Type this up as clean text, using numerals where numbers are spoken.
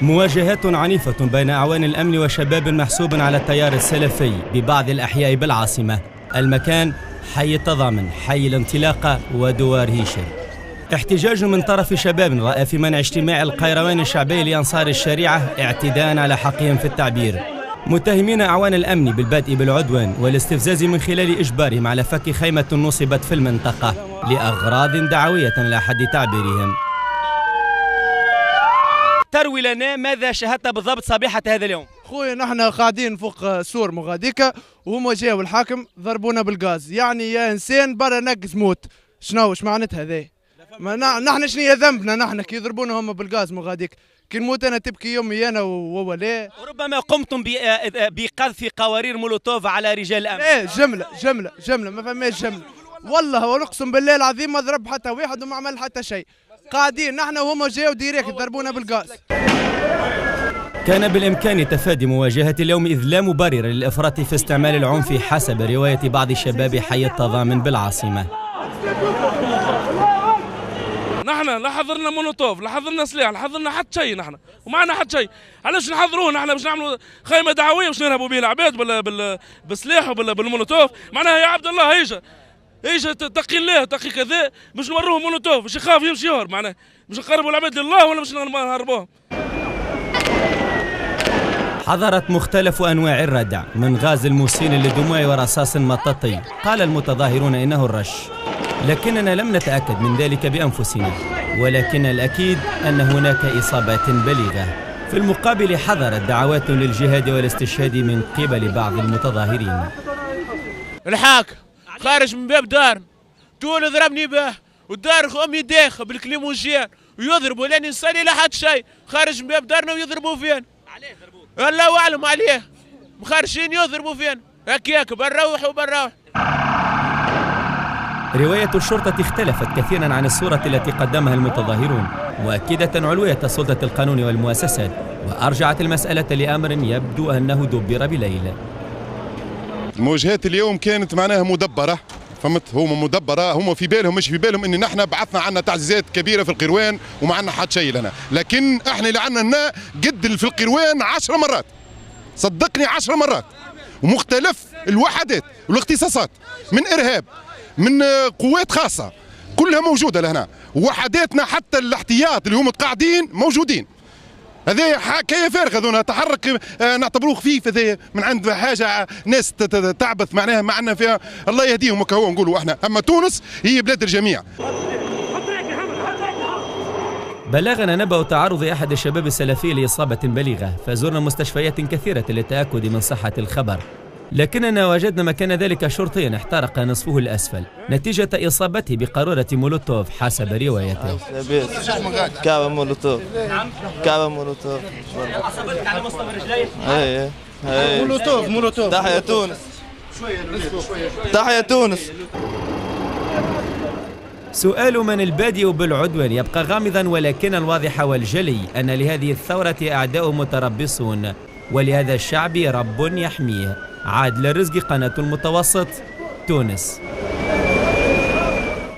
مواجهات عنيفة بين أعوان الأمن وشباب محسوب على التيار السلفي ببعض الأحياء بالعاصمة. المكان حي التضامن، حي الانطلاقة، ودوار هيشر. احتجاج من طرف شباب رأى في منع اجتماع القيروان الشعبي لأنصار الشريعة اعتداء على حقهم في التعبير، متهمين أعوان الأمن بالبدء بالعدوان والاستفزاز من خلال إجبارهم على فك خيمة نصبت في المنطقة لأغراض دعوية على حد تعبيرهم. تروي لنا ماذا شاهدت بالضبط صبيحة هذا اليوم؟ خويا نحن قاعدين فوق سور مغاديكا وهم جاوا الحاكم ضربونا بالغاز، يعني يا انسان برا نقز موت. شنو اش معناتها هذا؟ نحن شنو ذنبنا نحن كي يضربونا هم بالغاز مغاديك؟ كي نموت انا تبكي يومي انا وهو لا. وربما قمتم بقذف قوارير مولوتوف على رجال الامن. ايه جمله ما فماش جمله، والله ونقسم بالله العظيم ما ضرب حتى واحد وما عمل حتى شيء. قاعدين نحن وهم جاوا ديريكت ضربونا بالغاز. كان بالإمكان تفادي مواجهة اليوم إذ لا مبرر للإفراط في استعمال العنف حسب رواية بعض شباب حي التضامن بالعاصمة. نحن لا حضرنا مولوتوف، لا حضرنا سلاح، لا حضرنا حتى شيء، نحن ومعنا حتى شيء. علاش نحضروه نحن باش نعملوا خيمة دعوية باش نرهبوا به العباد بالسلاح وبالمولوتوف؟ معناها يا عبد الله هيجا تقي الله تقي كذا باش نوروه مولوتوف باش يخاف يمشي يهرب، معناها باش نقربوا العباد لله ولا باش نهربوهم؟ حضرت مختلف أنواع الردع من غاز المسيل للدموع ورصاص مطاطي. قال المتظاهرون إنه الرش، لكننا لم نتأكد من ذلك بأنفسنا، ولكن الأكيد أن هناك إصابات بليغة. في المقابل حضرت دعوات للجهاد والاستشهاد من قبل بعض المتظاهرين. الحاكم خارج من باب دار تقول ضربني به والدار امي داخل بالكليموجين ويضربوا لاني نصلي لا حد شيء، خارج من باب دارنا ويضربوا فين؟ عليه ضربوه؟ الله اعلم عليه، مخارجين يضربوا فين؟ هكاك بنروح. رواية الشرطة اختلفت كثيرا عن الصورة التي قدمها المتظاهرون، مؤكدة علوية سلطة القانون والمؤسسات، وأرجعت المسألة لأمر يبدو أنه دبر بليل. المواجهات اليوم كانت معناها مدبرة، فهمت؟ هم مدبرة، هم في بالهم مش في بالهم ان نحن بعثنا عنا تعزيزات كبيرة في القروان وما عنا حد شيء لنا، لكن احنا اللي عنا قد في القروان 10 مرات، صدقني 10 مرات، ومختلف الوحدات والاختصاصات، من ارهاب من قوات خاصة كلها موجودة لهنا، وحداتنا حتى الاحتياط اللي هم متقاعدين موجودين. هذا حكايه فارغه، هذونا تحرك نعتبروه خفيف، هذا من عند حاجه ناس تعبث معناها معنا فيها، الله يهديهم وكهو نقولوا احنا، اما تونس هي بلاد الجميع. بلغنا نبأ تعرض أحد الشباب السلفي لإصابة بليغة، فزرنا مستشفيات كثيرة للتأكد من صحة الخبر، لكننا وجدنا مكان ذلك شرطيا احترق نصفه الأسفل نتيجة إصابته بقارورة مولوتوف حسب روايته. كعبة مولوتوف. أصابتك على مصطبة رجليه؟ ايه مولوتوف. تحيا تونس. سؤال من البادئ بالعدوان يبقى غامضا، ولكن الواضح والجلي أن لهذه الثورة أعداء متربصون، ولهذا الشعب رب يحميه. عادل الرزقي، قناة المتوسط، تونس.